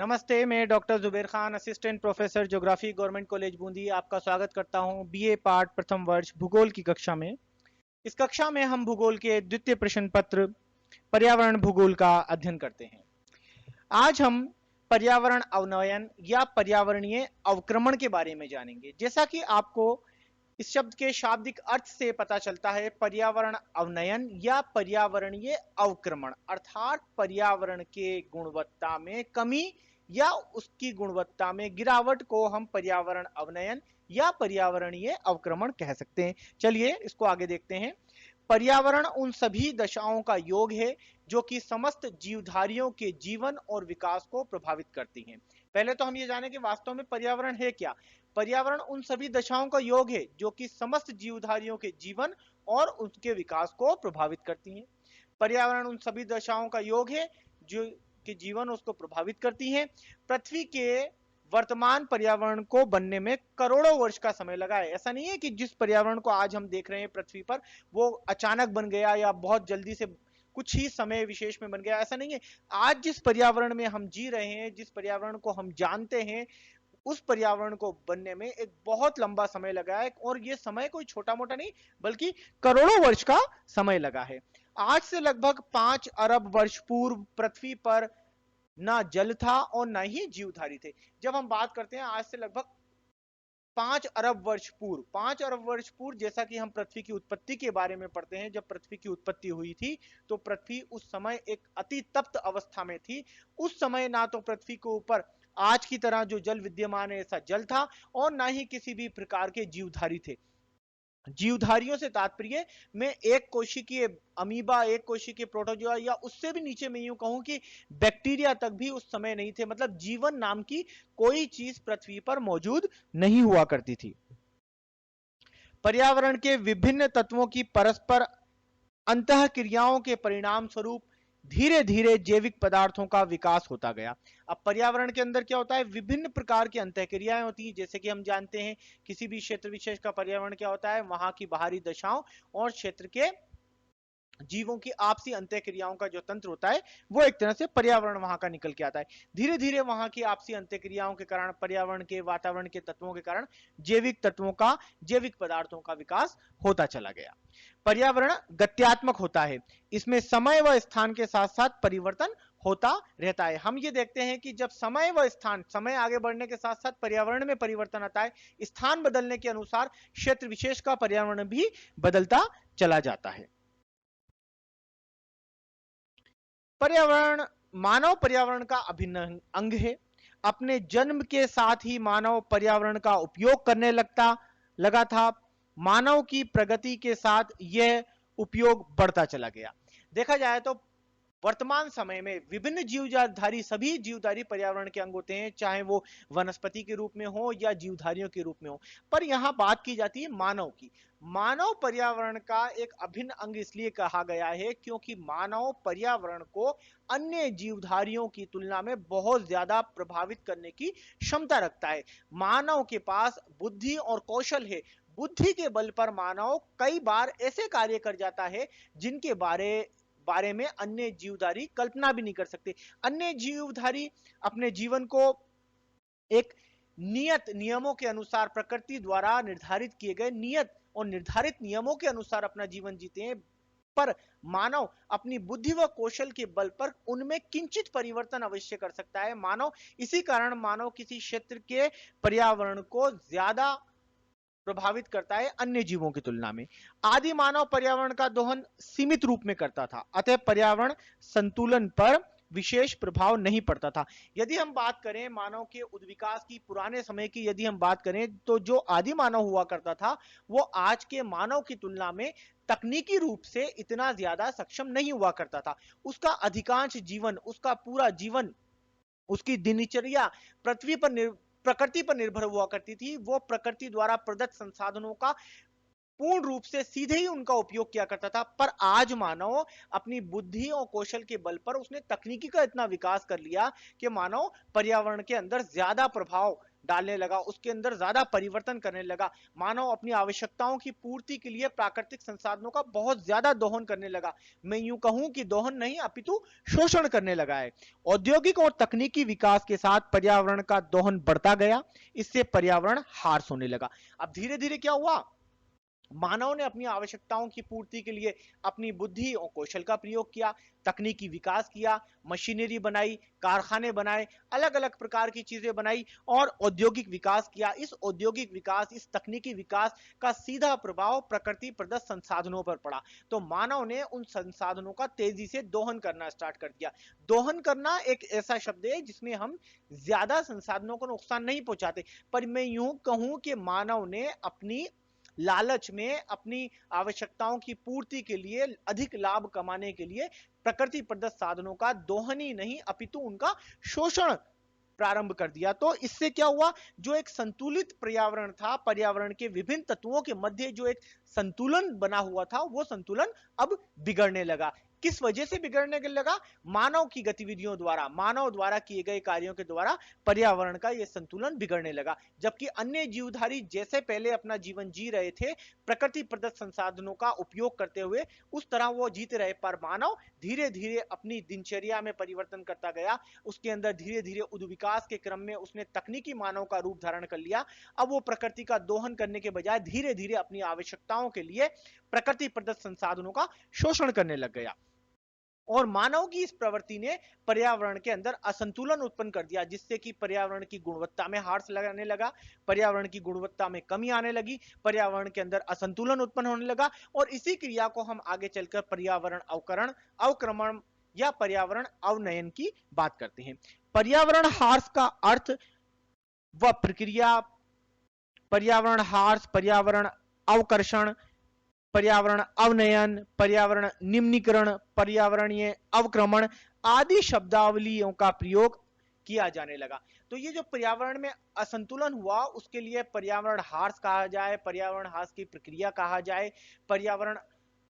नमस्ते, मैं doctor Zuber Khan, assistant professor geography, government college Bundi आपका स्वागत करता हूं बीए पार्ट प्रथम वर्ष भूगोल की कक्षा में। इस कक्षा में हम भूगोल के द्वितीय प्रश्न पत्र पर्यावरण भूगोल का अध्ययन करते हैं। आज हम पर्यावरण अवनयन या पर्यावरणीय अवक्रमण के बारे में जानेंगे। जैसा कि आपको इस शब्द के शाब्दिक अर्थ से पता चलता है, पर्यावरण अवनयन या पर्यावरणीय अवक्रमण अर्थात पर्यावरण के गुणवत्ता में कमी या उसकी गुणवत्ता में गिरावट को हम पर्यावरण अवनयन या पर्यावरणीय अवक्रमण कह सकते हैं। चलिए इसको आगे देखते हैं। पर्यावरण उन सभी दशाओं का योग है जो कि समस्त जीवधारियों के जीवन और विकास को प्रभावित करती हैं। पहले तो हम ये जाने कि वास्तव में पर्यावरण है क्या। पर्यावरण उन सभी दशाओं का योग है जो कि समस्त जीवधारियों के जीवन और उनके विकास को प्रभावित करती हैं। पर्यावरण उन सभी दशाओं का योग है जो कि जीवन उसको प्रभावित करती हैं। पृथ्वी के वर्तमान पर्यावरण को बनने में करोड़ों वर्ष का समय लगा है। ऐसा नहीं है कि जिस पर्यावरण को आज हम देख रहे हैं पृथ्वी पर वो अचानक बन गया या बहुत जल्दी से कुछ ही समय विशेष में बन गया, ऐसा नहीं है। आज जिस पर्यावरण में हम जी रहे हैं, जिस पर्यावरण को हम जानते हैं, उस पर्यावरण को बनने में एक बहुत लंबा समय लगा है और ये समय कोई छोटा मोटा नहीं बल्कि करोड़ों वर्ष का समय लगा है। आज से लगभग 5 अरब वर्ष पूर्व पृथ्वी पर ना जल था और ना ही जीवधारी थे। जब हम बात करते हैं आज से लगभग 5 अरब वर्ष पूर्व जैसा कि हम पृथ्वी की उत्पत्ति के बारे में पढ़ते हैं, जब पृथ्वी की उत्पत्ति हुई थी तो पृथ्वी उस समय एक अति तप्त अवस्था में थी। उस समय ना तो पृथ्वी के ऊपर आज की तरह जो जल विद्यमान है ऐसा जल था और ना ही किसी भी प्रकार के जीवधारी थे। जीवधारियों से तात्पर्य मैं एक कोशिकीय अमीबा, एक कोशिकीय प्रोटोजोआ या उससे भी नीचे मैं यूं कहूं कि बैक्टीरिया तक भी उस समय नहीं थे। मतलब जीवन नाम की कोई चीज पृथ्वी पर मौजूद नहीं हुआ करती थी। पर्यावरण के विभिन्न तत्वों की परस्पर अंतः क्रियाओं के परिणाम स्वरूप धीरे धीरे जैविक पदार्थों का विकास होता गया। अब पर्यावरण के अंदर क्या होता है, विभिन्न प्रकार की अंतः क्रियाएं होती हैं। जैसे कि हम जानते हैं किसी भी क्षेत्र विशेष का पर्यावरण क्या होता है, वहां की बाहरी दशाओं और क्षेत्र के जीवों की आपसी अंतः क्रियाओं का जो तंत्र होता है वो एक तरह से पर्यावरण वहां का निकल के आता है। धीरे धीरे वहां की आपसी अंतः क्रियाओं के कारण, पर्यावरण के वातावरण के तत्वों के कारण जैविक तत्वों का, जैविक पदार्थों का विकास होता चला गया। पर्यावरण गत्यात्मक होता है, इसमें समय व स्थान के साथ साथ परिवर्तन होता रहता है। हम ये देखते हैं कि जब समय व स्थान, समय आगे बढ़ने के साथ साथ पर्यावरण में परिवर्तन आता है, स्थान बदलने के अनुसार क्षेत्र विशेष का पर्यावरण भी बदलता चला जाता है। पर्यावरण मानव पर्यावरण का अभिन्न अंग है। अपने जन्म के साथ ही मानव पर्यावरण का उपयोग करने लगा था। मानव की प्रगति के साथ यह उपयोग बढ़ता चला गया। देखा जाए तो वर्तमान समय में विभिन्न जीवधारी, सभी जीवधारी पर्यावरण के अंग होते हैं, चाहे वो वनस्पति के रूप में हो या जीवधारियों के रूप में हो। पर यहां बात की जाती है मानव की। मानव पर्यावरण का एक अभिन्न अंग इसलिए कहा गया है क्योंकि मानव पर्यावरण को अन्य जीवधारियों की तुलना में बहुत ज्यादा प्रभावित करने की क्षमता रखता है। मानव के पास बुद्धि और कौशल है। बुद्धि के बल पर मानव कई बार ऐसे कार्य कर जाता है जिनके बारे में अन्य जीवधारी कल्पना भी नहीं कर सकते। अन्य जीवधारी अपने जीवन को एक नियत नियमों के अनुसार, प्रकृति द्वारा निर्धारित किए गए नियत और निर्धारित नियमों के अनुसार अपना जीवन जीते हैं। पर मानव अपनी बुद्धि व कौशल के बल पर उनमें किंचित परिवर्तन अवश्य कर सकता है। मानव इसी कारण मानव किसी क्षेत्र के पर्यावरण को ज्यादा प्रभावित करता है अन्य जीवों की तुलना में। आदि मानव पर्यावरण का दोहन सीमित रूप में करता था, अतः पर्यावरण संतुलन पर विशेष प्रभाव नहीं पड़ता था। यदि हम बात करें मानव के उद्विकास की, पुराने समय की यदि हम बात करें, तो जो आदि मानव हुआ करता था वो आज के मानव की तुलना में तकनीकी रूप से इतना ज्यादा सक्षम नहीं हुआ करता था। उसका अधिकांश जीवन, उसका पूरा जीवन, उसकी दिनचर्या पृथ्वी पर प्रकृति पर निर्भर हुआ करती थी। वो प्रकृति द्वारा प्रदत्त संसाधनों का पूर्ण रूप से सीधे ही उनका उपयोग किया करता था। पर आज मानव अपनी बुद्धि और कौशल के बल पर उसने तकनीकी का इतना विकास कर लिया कि मानव पर्यावरण के अंदर ज्यादा प्रभाव डालने लगा, उसके अंदर ज्यादा परिवर्तन करने लगा। मानव अपनी आवश्यकताओं की पूर्ति के लिए प्राकृतिक संसाधनों का बहुत ज्यादा दोहन करने लगा। मैं यूं कहूं कि दोहन नहीं अपितु शोषण करने लगा है। औद्योगिक और तकनीकी विकास के साथ पर्यावरण का दोहन बढ़ता गया, इससे पर्यावरण हार्स होने लगा। अब धीरे धीरे क्या हुआ, मानव ने अपनी आवश्यकताओं की पूर्ति के लिए अपनी बुद्धि और कौशल का प्रयोग किया, तकनीकी विकास किया, मशीनरी बनाई, कारखाने बनाए, अलग अलग प्रकार की चीजें बनाई और औद्योगिक विकास किया। इस औद्योगिक विकास, इस तकनीकी विकास का सीधा प्रभाव प्रकृति प्रदत्त संसाधनों पर पड़ा। तो मानव ने उन संसाधनों का तेजी से दोहन करना स्टार्ट कर दिया। दोहन करना एक ऐसा शब्द है जिसमें हम ज्यादा संसाधनों को नुकसान नहीं पहुंचाते, पर मैं यूं कहूं कि मानव ने अपनी लालच में, अपनी आवश्यकताओं की पूर्ति के लिए, अधिक लाभ कमाने के लिए प्रकृति प्रदत्त साधनों का दोहन ही नहीं अपितु उनका शोषण प्रारंभ कर दिया। तो इससे क्या हुआ, जो एक संतुलित पर्यावरण था, पर्यावरण के विभिन्न तत्वों के मध्य जो एक संतुलन बना हुआ था, वो संतुलन अब बिगड़ने लगा। किस वजह से बिगड़ने लगा, मानव की गतिविधियों द्वारा, मानव द्वारा किए गए कार्यों के द्वारा पर्यावरण का यह संतुलन बिगड़ने लगा। जबकि अन्य जीवधारी जैसे पहले अपना जीवन जी रहे थे प्रकृति प्रदत्त संसाधनों का उपयोग करते हुए, उस तरह वो जीते रहे, पर मानव धीरे धीरे अपनी दिनचर्या में परिवर्तन करता गया। उसके अंदर धीरे धीरे उद्विकास के क्रम में उसने तकनीकी मानव का रूप धारण कर लिया। अब वो प्रकृति का दोहन करने के बजाय धीरे धीरे अपनी आवश्यकताओं के लिए प्रकृति प्रदत्त संसाधनों का शोषण करने लग गया। और मानव की इस प्रवृत्ति ने पर्यावरण के अंदर असंतुलन उत्पन्न कर दिया, जिससे कि पर्यावरण की गुणवत्ता में हार्स लगाने लगा, पर्यावरण की गुणवत्ता में कमी आने लगी, पर्यावरण के अंदर असंतुलन उत्पन्न होने लगा। और इसी क्रिया को हम आगे चलकर पर्यावरण अवकरण, अवक्रमण या पर्यावरण अवनयन की बात करते हैं। पर्यावरण हार्स का अर्थ व प्रक्रिया, पर्यावरण हार्स, पर्यावरण अवकर्षण, पर्यावरण अवनयन, पर्यावरण निम्नीकरण, पर्यावरणीय अवक्रमण आदि शब्दावलियों का प्रयोग किया जाने लगा। तो ये जो पर्यावरण में असंतुलन हुआ, उसके लिए पर्यावरण हार्स कहा जाए, पर्यावरण हार्स की प्रक्रिया कहा जाए, पर्यावरण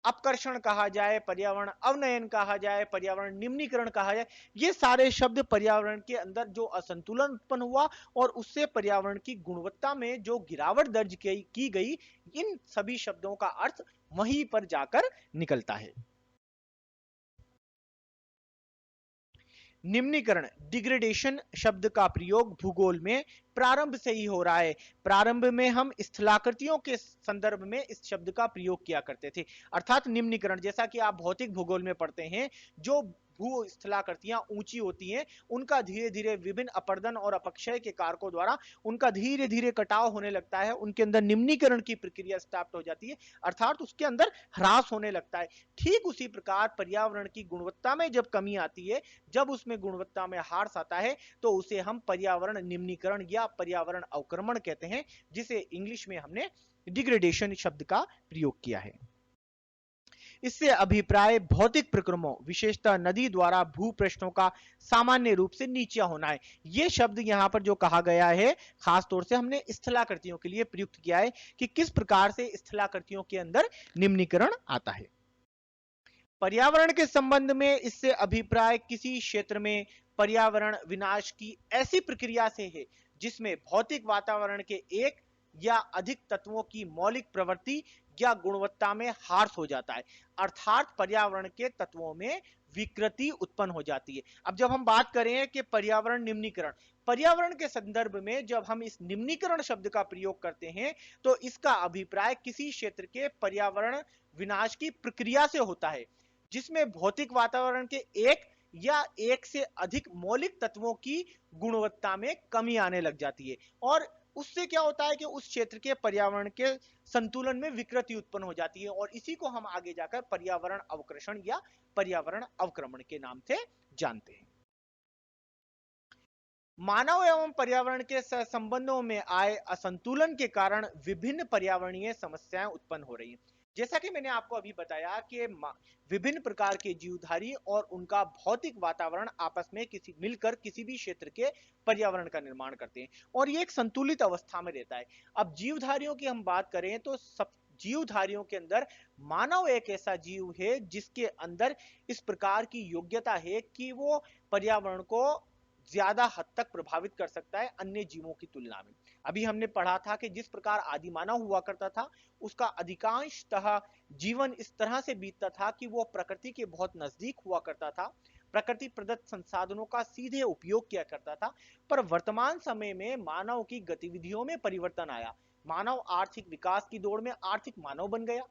अपकर्षण कहा जाए, पर्यावरण अवनयन कहा जाए, पर्यावरण निम्नीकरण कहा जाए, ये सारे शब्द पर्यावरण के अंदर जो असंतुलन उत्पन्न हुआ और उससे पर्यावरण की गुणवत्ता में जो गिरावट दर्ज की गई, इन सभी शब्दों का अर्थ वहीं पर जाकर निकलता है। निम्नीकरण, डिग्रेडेशन शब्द का प्रयोग भूगोल में प्रारंभ से ही हो रहा है। प्रारंभ में हम स्थलाकृतियों के संदर्भ में इस शब्द का प्रयोग किया करते थे, अर्थात निम्नीकरण, जैसा कि आप भौतिक भूगोल में पढ़ते हैं, जो भू स्थलाकृतियां ऊंची होती हैं, उनका धीरे धीरे विभिन्न अपर्दन और अपक्षय के कारकों द्वारा उनका धीरे धीरे कटाव होने लगता है, उनके अंदर निम्नीकरण की प्रक्रिया स्टार्ट हो जाती है, अर्थात उसके अंदर ह्रास होने लगता है। ठीक उसी प्रकार पर्यावरण की गुणवत्ता में जब कमी आती है, जब उसमें गुणवत्ता में ह्रास आता है, तो उसे हम पर्यावरण निम्नीकरण या पर्यावरण अवक्रमण कहते हैं, जिसे इंग्लिश में हमने डिग्रेडेशन शब्द का प्रयोग किया है। इससे अभिप्राय भौतिक प्रक्रमों, विशेषतः नदी द्वारा भूपृष्ठों का सामान्य रूप से नीचा होना है। यह शब्द यहां पर जो कहा गया है, खास तौर से हमने स्थलाकृतियों के लिए प्रयुक्त किया है कि किस प्रकार से स्थलाकृतियों के अंदर निम्नीकरण आता है। पर्यावरण के संबंध में इससे अभिप्राय किसी क्षेत्र में पर्यावरण विनाश की ऐसी प्रक्रिया से है जिसमें भौतिक वातावरण के एक या अधिक तत्वों की मौलिक प्रवृत्ति या गुणवत्ता में ह्रास हो जाता है, अर्थात पर्यावरण के तत्वों में विकृति उत्पन्न हो जाती है। अब जब हम बात करें कि पर्यावरण निम्नीकरण, पर्यावरण के संदर्भ में जब हम इस निम्नीकरण शब्द का प्रयोग करते हैं, तो इसका अभिप्राय किसी क्षेत्र के पर्यावरण विनाश की प्रक्रिया से होता है जिसमें भौतिक वातावरण के एक या एक से अधिक मौलिक तत्वों की गुणवत्ता में कमी आने लग जाती है, और उससे क्या होता है कि उस क्षेत्र के पर्यावरण के संतुलन में विकृति उत्पन्न हो जाती है, और इसी को हम आगे जाकर पर्यावरण अवकर्षण या पर्यावरण अवक्रमण के नाम से जानते हैं। मानव एवं पर्यावरण के संबंधों में आए असंतुलन के कारण विभिन्न पर्यावरणीय समस्याएं उत्पन्न हो रही हैं। जैसा कि मैंने आपको अभी बताया कि विभिन्न प्रकार के जीवधारी और उनका भौतिक वातावरण आपस में मिलकर किसी भी क्षेत्र के पर्यावरण का निर्माण करते हैं, और ये एक संतुलित अवस्था में रहता है। अब जीवधारियों की हम बात करें तो सब जीवधारियों के अंदर मानव एक ऐसा जीव है जिसके अंदर इस प्रकार की योग्यता है कि वो पर्यावरण को ज्यादा हद तक प्रभावित कर सकता है अन्य जीवों की तुलना में। अभी हमने पढ़ा था कि जिस प्रकार आदिमानव हुआ करता था, उसका अधिकांशतः जीवन इस तरह से बीतता था कि वो प्रकृति के बहुत नजदीक हुआ करता था, प्रकृति प्रदत्त संसाधनों का सीधे उपयोग किया करता था। पर वर्तमान समय में मानव की गतिविधियों में परिवर्तन आया। मानव आर्थिक विकास की दौड़ में आर्थिक मानव बन गया,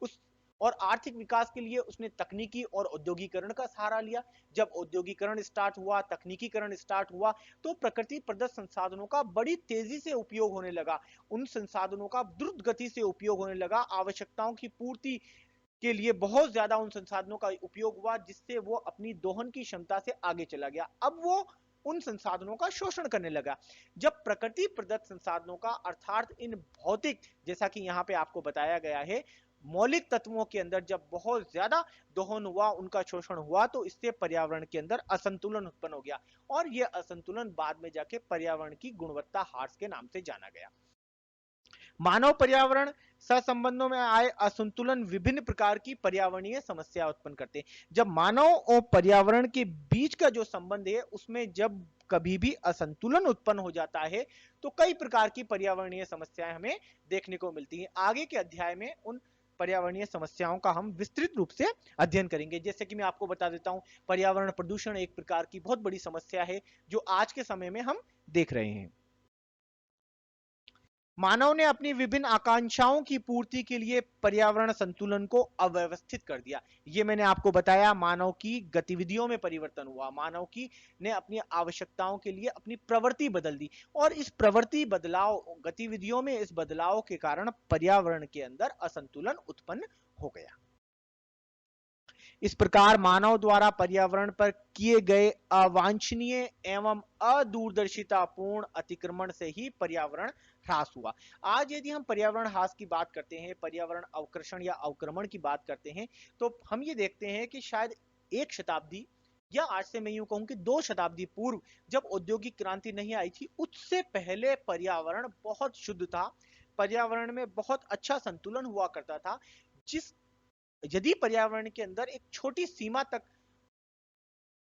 उस और आर्थिक विकास के लिए उसने तकनीकी और औद्योगिकरण का सहारा लिया। जब औद्योगिकरण स्टार्ट हुआ, तकनीकीकरण स्टार्ट हुआ, तो प्रकृति प्रदत्त संसाधनों का बड़ी तेजी से उपयोग होने लगा। उन संसाधनों का द्रुत गति से उपयोग होने लगा। आवश्यकताओं की पूर्ति के लिए बहुत ज्यादा उन संसाधनों का उपयोग हुआ, जिससे वो अपनी दोहन की क्षमता से आगे चला गया। अब वो उन संसाधनों का शोषण करने लगा। जब प्रकृति प्रदत्त संसाधनों का अर्थात इन भौतिक, जैसा कि यहाँ पे आपको बताया गया है, मौलिक तत्वों के अंदर जब बहुत ज्यादा दोहन हुआ, उनका शोषण हुआ, तो इससे पर्यावरण के अंदर असंतुलन उत्पन्न हो गया। और यह असंतुलन बाद में जाके पर्यावरण की गुणवत्ता ह्रास के नाम से जाना गया। मानव पर्यावरण सहसंबंधों में आए असंतुलन विभिन्न प्रकार की पर्यावरणीय समस्या उत्पन्न करते हैं। जब मानव और पर्यावरण के बीच का जो संबंध है, उसमें जब कभी भी असंतुलन उत्पन्न हो जाता है, तो कई प्रकार की पर्यावरणीय समस्याएं हमें देखने को मिलती हैं। आगे के अध्याय में उन पर्यावरणीय समस्याओं का हम विस्तृत रूप से अध्ययन करेंगे। जैसे कि मैं आपको बता देता हूं, पर्यावरण प्रदूषण एक प्रकार की बहुत बड़ी समस्या है जो आज के समय में हम देख रहे हैं। मानव ने अपनी विभिन्न आकांक्षाओं की पूर्ति के लिए पर्यावरण संतुलन को अव्यवस्थित कर दिया। ये मैंने आपको बताया, मानव की गतिविधियों में परिवर्तन हुआ, मानव की ने अपनी आवश्यकताओं के लिए अपनी प्रवृत्ति बदल दी, और इस प्रवृत्ति बदलाव, गतिविधियों में इस बदलाव के कारण पर्यावरण के अंदर असंतुलन उत्पन्न हो गया। इस प्रकार मानव द्वारा पर्यावरण पर किए गए अवांछनीय एवं अदूरदर्शितापूर्ण अतिक्रमण से ही पर्यावरण ह्रास हुआ। आज यदि हम पर्यावरण ह्रास की बात करते हैं, पर्यावरण अवकर्षण या अवक्रमण की बात करते हैं, तो हम ये देखते हैं कि शायद एक शताब्दी, या आज से मैं यूं कहूं कि 2 शताब्दी पूर्व, जब औद्योगिक क्रांति नहीं आई थी, उससे पहले पर्यावरण बहुत शुद्ध था। पर्यावरण में बहुत अच्छा संतुलन हुआ करता था। जिस यदि पर्यावरण के अंदर एक छोटी सीमा तक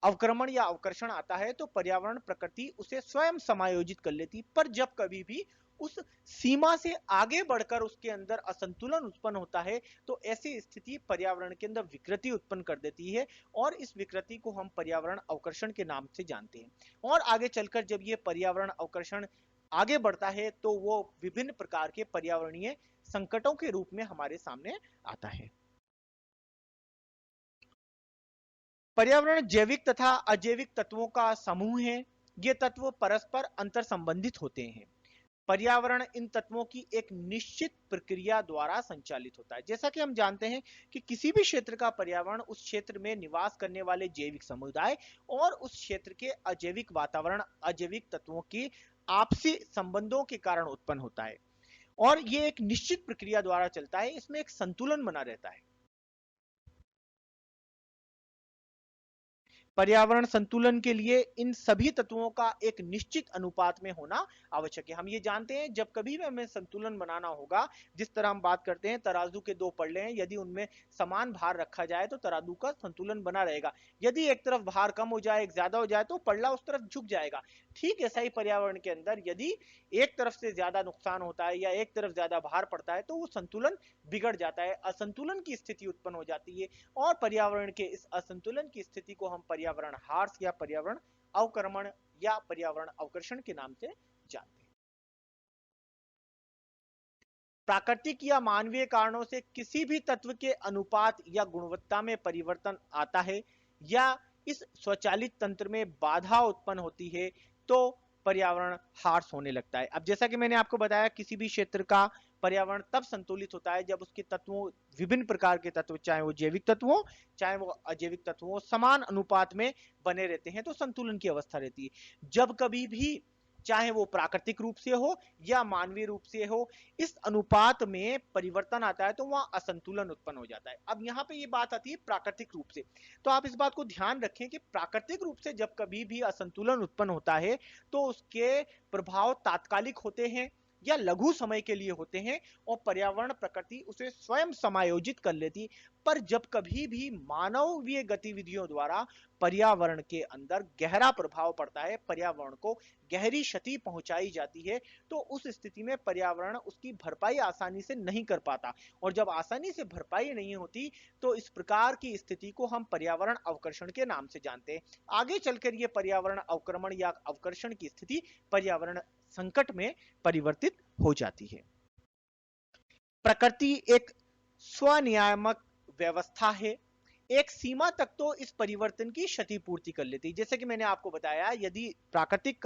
अवक्रमण या अवकर्षण आता है, तो पर्यावरण प्रकृति उसे स्वयं समायोजित कर लेती। पर जब कभी भी उस सीमा से आगे बढ़कर उसके अंदर असंतुलन उत्पन्न होता है, तो ऐसी स्थिति पर्यावरण के अंदर विकृति उत्पन्न कर देती है, और इस विकृति को हम पर्यावरण अवकर्षण के नाम से जानते हैं। और आगे चलकर जब ये पर्यावरण अवकर्षण आगे बढ़ता है, तो वो विभिन्न प्रकार के पर्यावरणीय संकटों के रूप में हमारे सामने आता है। पर्यावरण जैविक तथा अजैविक तत्वों का समूह है। ये तत्व परस्पर अंतर संबंधित होते हैं। पर्यावरण इन तत्वों की एक निश्चित प्रक्रिया द्वारा संचालित होता है। जैसा कि हम जानते हैं कि किसी भी क्षेत्र का पर्यावरण उस क्षेत्र में निवास करने वाले जैविक समुदाय और उस क्षेत्र के अजैविक वातावरण, अजैविक तत्वों की आपसी संबंधों के कारण उत्पन्न होता है, और ये एक निश्चित प्रक्रिया द्वारा चलता है। इसमें एक संतुलन बना रहता है। पर्यावरण संतुलन के लिए इन सभी तत्वों का एक निश्चित अनुपात में होना आवश्यक है। हम ये जानते हैं, जब कभी भी हमें संतुलन बनाना होगा, जिस तरह हम बात करते हैं तराजू के 2 पल्ले हैं, यदि उनमें समान भार रखा जाए तो तराजू का संतुलन बना रहेगा। यदि एक तरफ भार कम हो जाए, एक ज्यादा हो जाए, तो पल्ला उस तरफ झुक जाएगा। ठीक ऐसा ही पर्यावरण के अंदर यदि एक तरफ से ज्यादा नुकसान होता है या एक तरफ ज्यादा भार पड़ता है, तो वो संतुलन बिगड़ जाता है, असंतुलन की स्थिति उत्पन्न हो जाती है। और पर्यावरण के इस असंतुलन की स्थिति को हम पर्यावरण ह्रास या पर्यावरण अवक्रमण या पर्यावरण अवकर्षण के नाम से जानते हैं। प्राकृतिक या मानवीय कारणों से किसी भी तत्व के अनुपात या गुणवत्ता में परिवर्तन आता है, या इस स्वचालित तंत्र में बाधा उत्पन्न होती है, तो पर्यावरण ह्रास होने लगता है। अब जैसा कि मैंने आपको बताया, किसी भी क्षेत्र का पर्यावरण तब संतुलित होता है जब उसके तत्वों, विभिन्न प्रकार के तत्व, चाहे वो जैविक तत्व हो चाहे वो अजैविक तत्व हो, समान अनुपात में बने रहते हैं, तो संतुलन की अवस्था रहती है। जब कभी भी, चाहे वो प्राकृतिक रूप से हो या मानवीय रूप से हो, इस अनुपात में परिवर्तन आता है, तो वहां असंतुलन उत्पन्न हो जाता है। अब यहाँ पे ये बात आती है प्राकृतिक रूप से, तो आप इस बात को ध्यान रखें कि प्राकृतिक रूप से जब कभी भी असंतुलन उत्पन्न होता है, तो उसके प्रभाव तात्कालिक होते हैं, या लघु समय के लिए होते हैं और पर्यावरण प्रकृति उसे स्वयं समायोजित कर लेती। पर जब कभी भी मानवीय गतिविधियों द्वारा पर्यावरण के अंदर गहरा प्रभाव पड़ता है, पर्यावरण को गहरी क्षति पहुंचाई जाती है, तो उस स्थिति में पर्यावरण उसकी भरपाई आसानी से नहीं कर पाता। और जब आसानी से भरपाई नहीं होती तो इस प्रकार की स्थिति को हम पर्यावरण अवकर्षण के नाम से जानते हैं। आगे चलकर यह पर्यावरण अवक्रमण या अवकर्षण की स्थिति पर्यावरण संकट में परिवर्तित हो जाती है। प्रकृति एक स्वनियामक व्यवस्था है, एक सीमा तक तो इस परिवर्तन की क्षतिपूर्ति कर लेती है। जैसे कि मैंने आपको बताया, यदि प्राकृतिक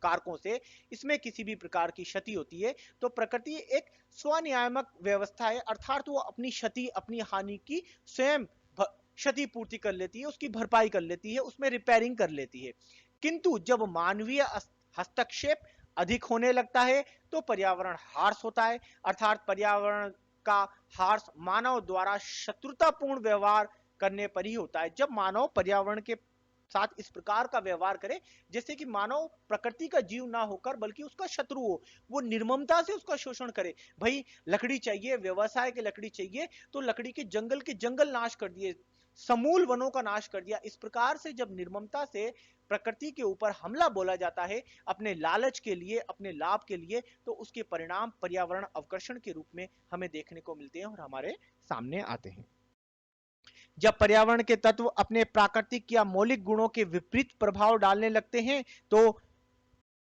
कारकों से इसमें किसी भी प्रकार की क्षति होती है तो प्रकृति एक स्वनियामक व्यवस्था है, अर्थात वो अपनी क्षति, अपनी हानि की स्वयं क्षतिपूर्ति कर लेती है, उसकी भरपाई कर लेती है, उसमें रिपेयरिंग कर लेती है। किंतु जब मानवीय हस्तक्षेप अधिक होने लगता है तो पर्यावरण हार्स होता है, अर्थात पर्यावरण का हार्स मानव द्वारा शत्रुतापूर्ण व्यवहार करने पर ही होता है। जब मानव पर्यावरण के साथ इस प्रकार का व्यवहार करे जैसे कि मानव प्रकृति का जीव ना होकर बल्कि उसका शत्रु हो, वो निर्ममता से उसका शोषण करे। भाई लकड़ी चाहिए, व्यवसाय की लकड़ी चाहिए, तो लकड़ी के जंगल नाश कर दिए, समूल वनों का नाश कर दिया। इस प्रकार से जब निर्ममता से प्रकृति के ऊपर हमला बोला जाता है अपने लालच के लिए, अपने लाभ के लिए, तो उसके परिणाम पर्यावरण अवकर्षण के रूप में हमें देखने को मिलते हैं और हमारे सामने आते हैं। जब पर्यावरण के तत्व अपने प्राकृतिक या मौलिक गुणों के विपरीत प्रभाव डालने लगते हैं तो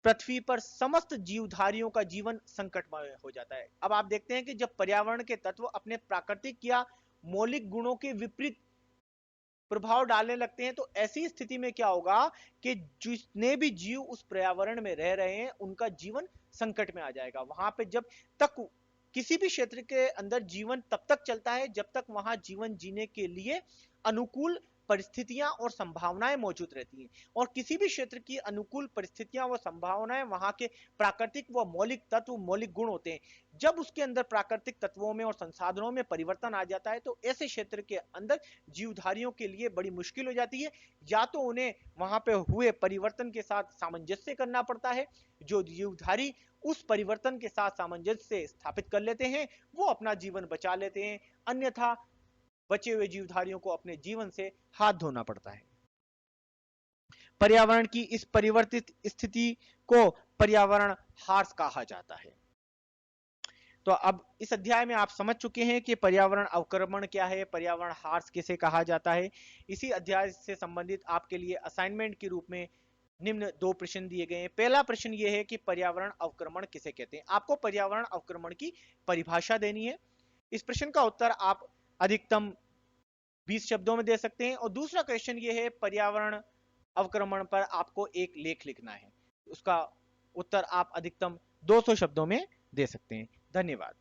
पृथ्वी पर समस्त जीवधारियों का जीवन संकटमय हो जाता है। अब आप देखते हैं कि जब पर्यावरण के तत्व अपने प्राकृतिक या मौलिक गुणों के विपरीत प्रभाव डालने लगते हैं तो ऐसी स्थिति में क्या होगा कि जितने भी जीव उस पर्यावरण में रह रहे हैं उनका जीवन संकट में आ जाएगा। वहां पे जब तक किसी भी क्षेत्र के अंदर जीवन तब तक चलता है जब तक वहां जीवन जीने के लिए अनुकूल परिस्थितियां और संभावनाएं मौजूद रहती हैं। और किसी भी क्षेत्र की अनुकूल परिस्थितियां व संभावनाएं वहां के प्राकृतिक व मौलिक तत्व, मौलिक गुण होते हैं। जब उसके अंदर प्राकृतिक तत्वों में और संसाधनों में परिवर्तन आ जाता है तो ऐसे क्षेत्र के अंदर जीवधारियों के लिए बड़ी मुश्किल हो जाती है। या तो उन्हें वहां पे हुए परिवर्तन के साथ सामंजस्य करना पड़ता है, जो जीवधारी उस परिवर्तन के साथ सामंजस्य स्थापित कर लेते हैं वो अपना जीवन बचा लेते हैं, अन्यथा बचे हुए जीवधारियों को अपने जीवन से हाथ धोना पड़ता है। पर्यावरण की इस परिवर्तित स्थिति को पर्यावरण हार्स कहा जाता है। तो अब इस अध्याय में आप समझ चुके हैं कि पर्यावरण अवक्रमण क्या है, पर्यावरण हार्स किसे कहा जाता है। इसी अध्याय से संबंधित आपके लिए असाइनमेंट के रूप में निम्न 2 प्रश्न दिए गए हैं। पहला प्रश्न यह है कि पर्यावरण अवक्रमण किसे कहते हैं। आपको पर्यावरण अवक्रमण की परिभाषा देनी है। इस प्रश्न का उत्तर आप अधिकतम 20 शब्दों में दे सकते हैं। और दूसरा क्वेश्चन ये है पर्यावरण अवक्रमण पर आपको एक लेख लिखना है, उसका उत्तर आप अधिकतम 200 शब्दों में दे सकते हैं। धन्यवाद।